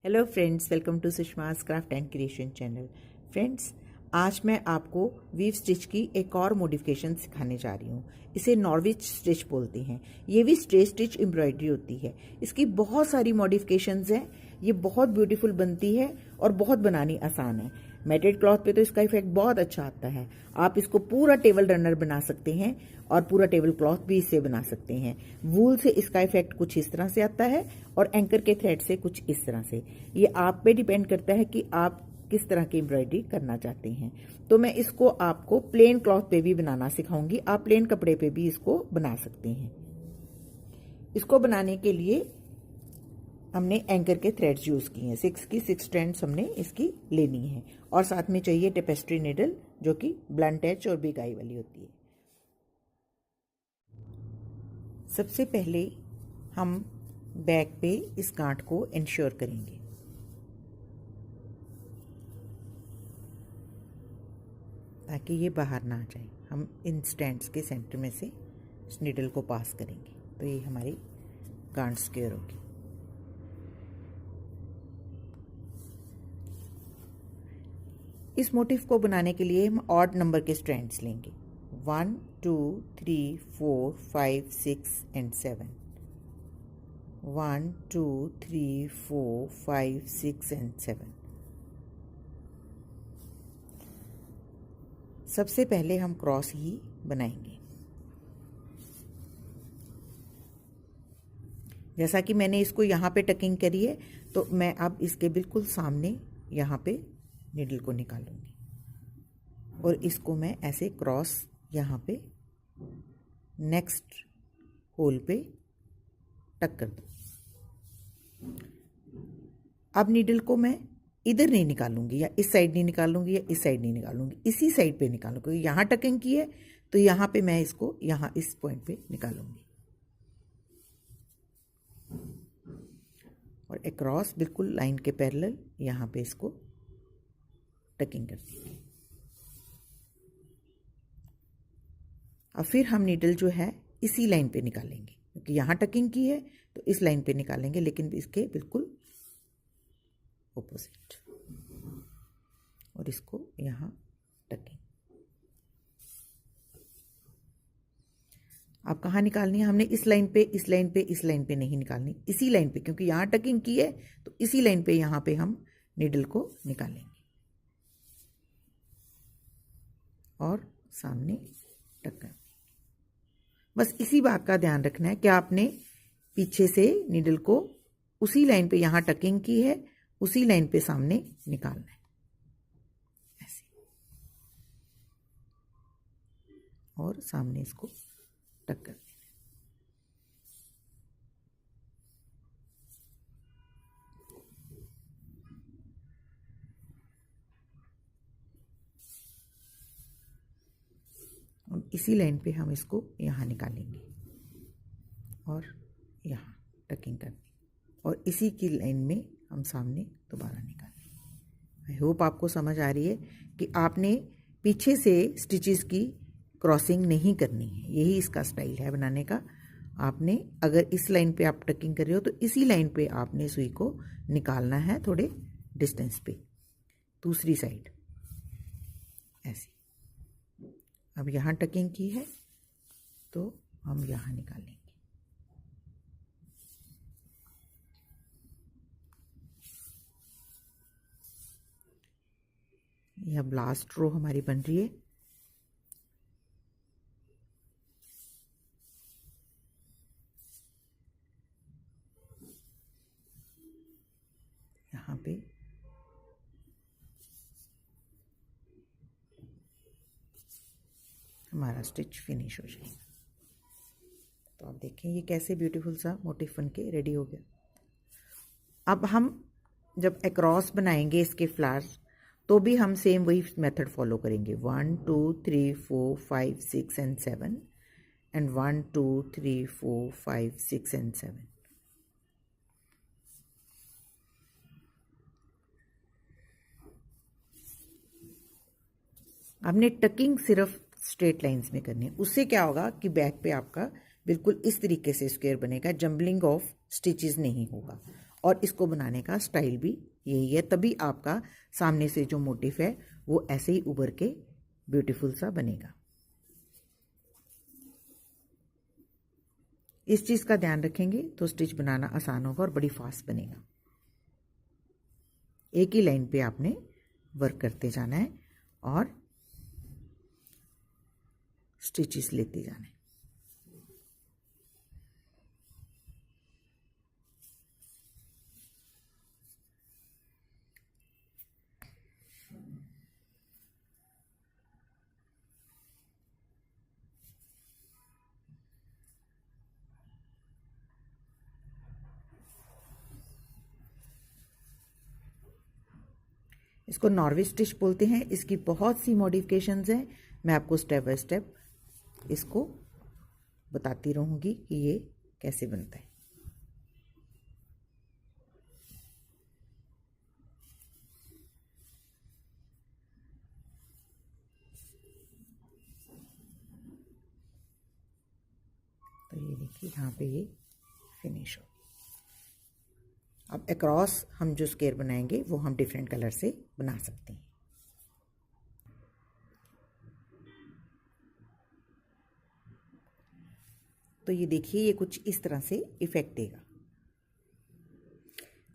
Hello friends, welcome to Sushma's craft and creation channel. Friends, आज मैं आपको वीव स्टिच की एक और मॉडिफिकेशन सिखाने जा रही हूँ। इसे नॉर्विच स्टिच बोलते हैं। ये भी स्ट्रेट स्टिच एम्ब्रॉयडरी होती है। इसकी बहुत सारी मॉडिफिकेशंस हैं। ये बहुत ब्यूटीफुल बनती है और बहुत बनानी आसान है। मैटेड क्लॉथ पे तो इसका इफेक्ट बहुत अच्छा आता है। आप इसको पूरा टेबल रनर बना सकते हैं और पूरा टेबल क्लॉथ भी इससे बना सकते हैं। वूल से इसका इफेक्ट कुछ इस तरह से आता है और एंकर के थ्रेड से कुछ इस तरह से। ये आप पे डिपेंड करता है कि आप किस तरह की एम्ब्रॉयडरी करना चाहते हैं। तो मैं इसको आपको प्लेन क्लॉथ पे भी बनाना सिखाऊंगी। आप प्लेन कपड़े पे भी इसको बना सकते हैं। इसको बनाने के लिए हमने एंकर के थ्रेड्स यूज किए हैं। 6 की 6 स्ट्रैंड्स हमने इसकी लेनी है और साथ में चाहिए टेपेस्ट्री निडल, जो कि ब्लंट एज और बिग आई वाली होती है। सबसे पहले हम बैक पे इस गांठ को इंश्योर करेंगे। ताकि ये बाहर ना आ जाए। हम इन स्टैंड्स के सेंटर में से इस निडल को पास करेंगे तो ये हमारी गांठ स्क्वायर होगी। इस मोटिफ को बनाने के लिए हम ऑड नंबर के स्ट्रैंड्स लेंगे। 1 2 3 4 5 6 एंड 7। 1 2 3 4 5 6 एंड 7। सबसे पहले हम क्रॉस ही बनाएंगे। जैसा कि मैंने इसको यहाँ पे टकिंग करी है, तो मैं अब इसके बिल्कुल सामने यहाँ पे निडल को निकालूंगी और इसको मैं ऐसे क्रॉस यहाँ पे नेक्स्ट होल पे टक कर दूँ। अब निडल को मैं इधर नहीं निकालूंगी, या इस साइड नहीं निकालूंगी, या इस साइड नहीं निकालूंगी, इसी साइड पे निकालूंगी। यहाँ टकिंग की है तो यहाँ पे मैं इसको यहाँ इस पॉइंट पे निकालूंगी और अक्रॉस बिल्कुल लाइन के पैरेलल यहाँ पे इसको टकिंग कर देंगे। अब फिर हम नीडल जो है इसी लाइन पे निकालेंगे, क्योंकि यहाँ टकिंग की है तो इस लाइन पे निकालेंगे, लेकिन इसके बिल्कुल ऑपोजिट, और इसको यहाँ टकिंग। अब कहाँ निकालनी है? हमने इस लाइन पे, इस लाइन पे, इस लाइन पे नहीं निकालनी, इसी लाइन पे, क्योंकि यहाँ टकिंग की है तो इसी लाइन पे यहाँ पे हम निडल को निकालेंगे और सामने टक कर। बस इसी बात का ध्यान रखना है कि आपने पीछे से निडल को उसी लाइन पे यहाँ टकिंग की है, उसी लाइन पे सामने निकालना है ऐसे, और सामने इसको टक कर देना। और इसी लाइन पे हम इसको यहाँ निकालेंगे और यहाँ टकिंग कर देंगे और इसी की लाइन में हम सामने दोबारा निकालेंगे। आई होप आपको समझ आ रही है कि आपने पीछे से स्टिचेस की क्रॉसिंग नहीं करनी है। यही इसका स्टाइल है बनाने का। आपने अगर इस लाइन पे आप टकिंग कर रहे हो तो इसी लाइन पे आपने सुई को निकालना है, थोड़े डिस्टेंस पे, दूसरी साइड ऐसी। अब यहाँ टकिंग की है तो हम यहाँ निकालेंगे। यह ब्लास्ट रो हमारी बन रही है। यहाँ पे हमारा स्टिच फिनिश हो जाएगा। तो आप देखें ये कैसे ब्यूटीफुल सा मोटिफ बन के रेडी हो गया। अब हम जब अक्रॉस बनाएंगे इसके फ्लावर्स, तो भी हम सेम वही मेथड फॉलो करेंगे। 1 2 3 4 5 6 एंड 7 एंड 1 2 3 4 5 6 एंड 7। आपने टकिंग सिर्फ स्ट्रेट लाइंस में करनी है। उससे क्या होगा कि बैक पे आपका बिल्कुल इस तरीके से स्क्वायर बनेगा, जंबलिंग ऑफ स्टिचेस नहीं होगा और इसको बनाने का स्टाइल भी यही है, तभी आपका सामने से जो मोटिफ है वो ऐसे ही उभर के ब्यूटीफुल सा बनेगा। इस चीज़ का ध्यान रखेंगे तो स्टिच बनाना आसान होगा और बड़ी फास्ट बनेगा। एक ही लाइन पे आपने वर्क करते जाना है और स्टिचेस लेते जाना है। इसको नॉर्वे स्टिच बोलते हैं। इसकी बहुत सी मॉडिफिकेशंस हैं, मैं आपको स्टेप बाय स्टेप इसको बताती रहूँगी कि ये कैसे बनता है। तो ये देखिए यहाँ पे ये फिनिश हो। अब अक्रॉस हम जो स्केयर बनाएंगे वो हम डिफरेंट कलर से बना सकते हैं। तो ये देखिए ये कुछ इस तरह से इफ़ेक्ट देगा।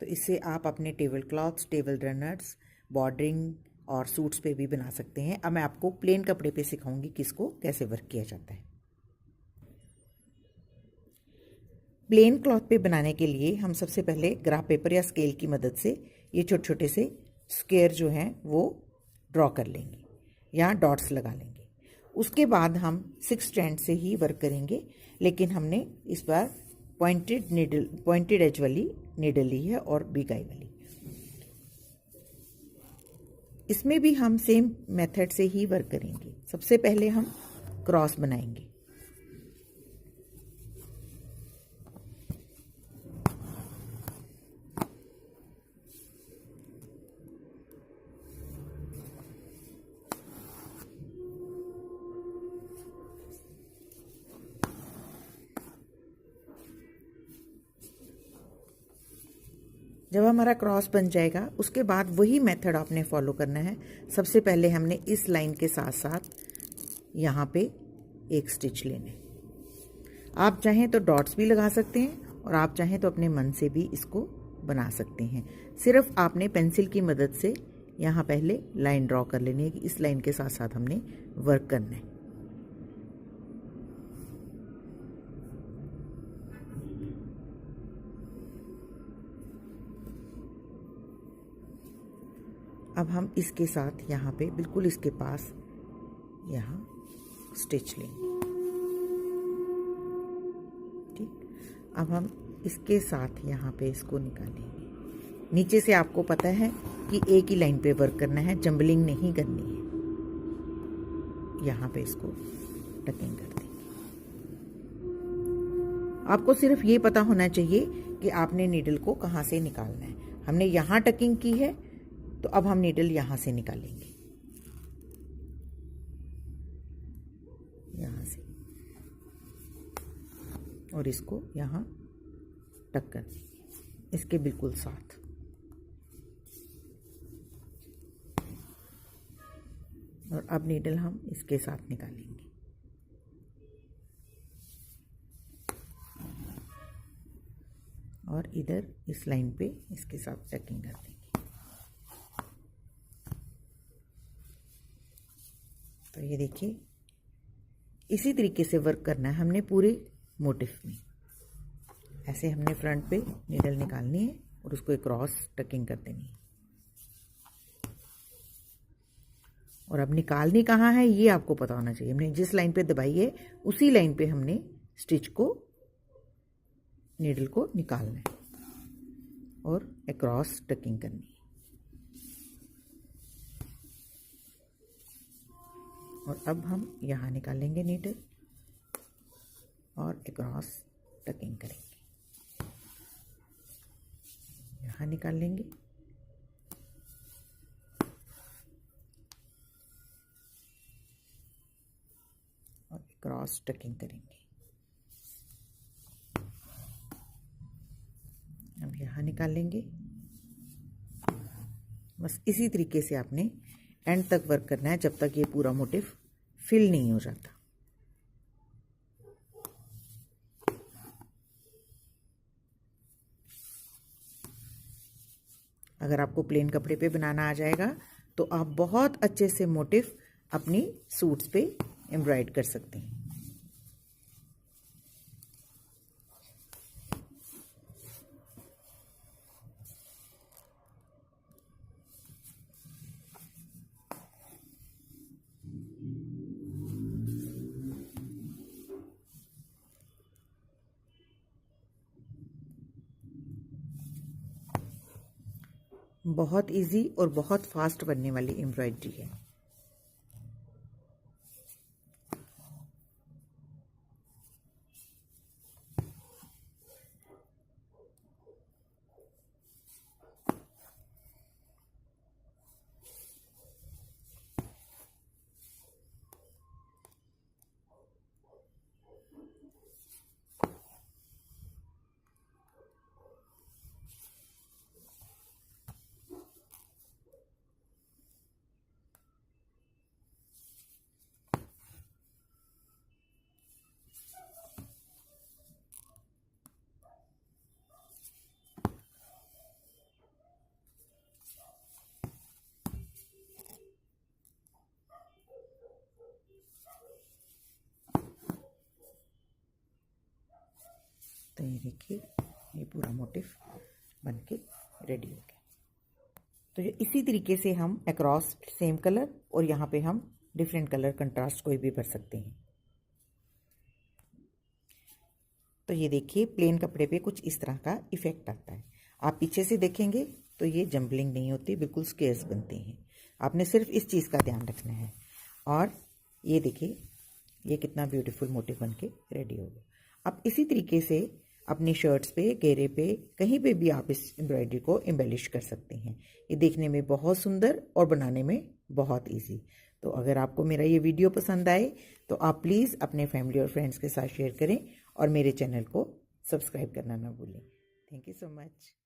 तो इससे आप अपने table clothes, table runners, bordering और सूट्स पे भी बना सकते हैं। अब मैं आपको प्लेन कपड़े पे सिखाऊंगी कि इसको कैसे वर्क किया जाता है। प्लेन क्लॉथ पे बनाने के लिए हम सबसे पहले ग्राफ पेपर या स्केल की मदद से ये छोटे छोटे से स्क्वायर जो हैं वो ड्रॉ कर लेंगे या डॉट्स लगा लेंगे। उसके बाद हम 6 स्ट्रैंड से ही वर्क करेंगे, लेकिन हमने इस बार पॉइंटेड एज वाली नीडल ली है और बिगाई वाली। इसमें भी हम सेम मेथड से ही वर्क करेंगे। सबसे पहले हम क्रॉस बनाएंगे। जब हमारा क्रॉस बन जाएगा उसके बाद वही मेथड आपने फॉलो करना है। सबसे पहले हमने इस लाइन के साथ साथ यहाँ पे एक स्टिच लेने। आप चाहें तो डॉट्स भी लगा सकते हैं और आप चाहें तो अपने मन से भी इसको बना सकते हैं। सिर्फ आपने पेंसिल की मदद से यहाँ पहले लाइन ड्रॉ कर लेनी है कि इस लाइन के साथ साथ हमने वर्क करना है। अब हम इसके साथ यहाँ पे बिल्कुल इसके पास यहाँ स्टिच लेंगे। ठीक, अब हम इसके साथ यहाँ पे इसको निकालेंगे। नीचे से आपको पता है कि एक ही लाइन पे वर्क करना है, जंबलिंग नहीं करनी है। यहाँ पे इसको टकिंग कर देंगे। आपको सिर्फ ये पता होना चाहिए कि आपने नीडल को कहाँ से निकालना है। हमने यहाँ टकिंग की है तो अब हम नीडल यहाँ से निकालेंगे, यहाँ से, और इसको यहाँ टक कर देंगे इसके बिल्कुल साथ। और अब नीडल हम इसके साथ निकालेंगे। और इधर इस लाइन पे इसके साथ टकिंग कर देंगे। तो ये देखिए इसी तरीके से वर्क करना है हमने पूरे मोटिफ में। ऐसे हमने फ्रंट पे नीडल निकालनी है और उसको एक क्रॉस टकिंग कर देनी है। और अब निकालनी कहाँ है ये आपको पता होना चाहिए। हमने जिस लाइन पे दबाई है उसी लाइन पे हमने स्टिच को, नीडल को निकालना है और अक्रॉस टकिंग करनी है। और अब हम यहाँ निकालेंगे नीडल और अक्रॉस टकिंग करेंगे। यहाँ निकाल लेंगे और क्रॉस टकिंग करेंगे। अब यहाँ निकाल लेंगे। बस इसी तरीके से आपने एंड तक वर्क करना है जब तक ये पूरा मोटिव फिल नहीं हो जाता। अगर आपको प्लेन कपड़े पे बनाना आ जाएगा तो आप बहुत अच्छे से मोटिव अपनी सूट्स पे एम्ब्रॉयड कर सकते हैं। बहुत इजी और बहुत फास्ट बनने वाली एम्ब्रॉयडरी है। तो ये देखिए ये पूरा मोटिव बनके रेडी हो गया। तो इसी तरीके से हम अक्रॉस सेम कलर और यहाँ पे हम डिफरेंट कलर कंट्रास्ट कोई भी भर सकते हैं। तो ये देखिए प्लेन कपड़े पे कुछ इस तरह का इफेक्ट आता है। आप पीछे से देखेंगे तो ये जंबलिंग नहीं होती, बिल्कुल स्क्वेयर्स बनते हैं। आपने सिर्फ इस चीज़ का ध्यान रखना है। और ये देखिए ये कितना ब्यूटीफुल मोटिव बनके रेडी हो गया। अब इसी तरीके से अपनी शर्ट्स पे, घेरे पे, कहीं पे भी आप इस एम्ब्रॉयडरी को एम्बेलिश कर सकते हैं। ये देखने में बहुत सुंदर और बनाने में बहुत इजी। तो अगर आपको मेरा ये वीडियो पसंद आए तो आप प्लीज़ अपने फैमिली और फ्रेंड्स के साथ शेयर करें और मेरे चैनल को सब्सक्राइब करना ना भूलें। Thank you so much.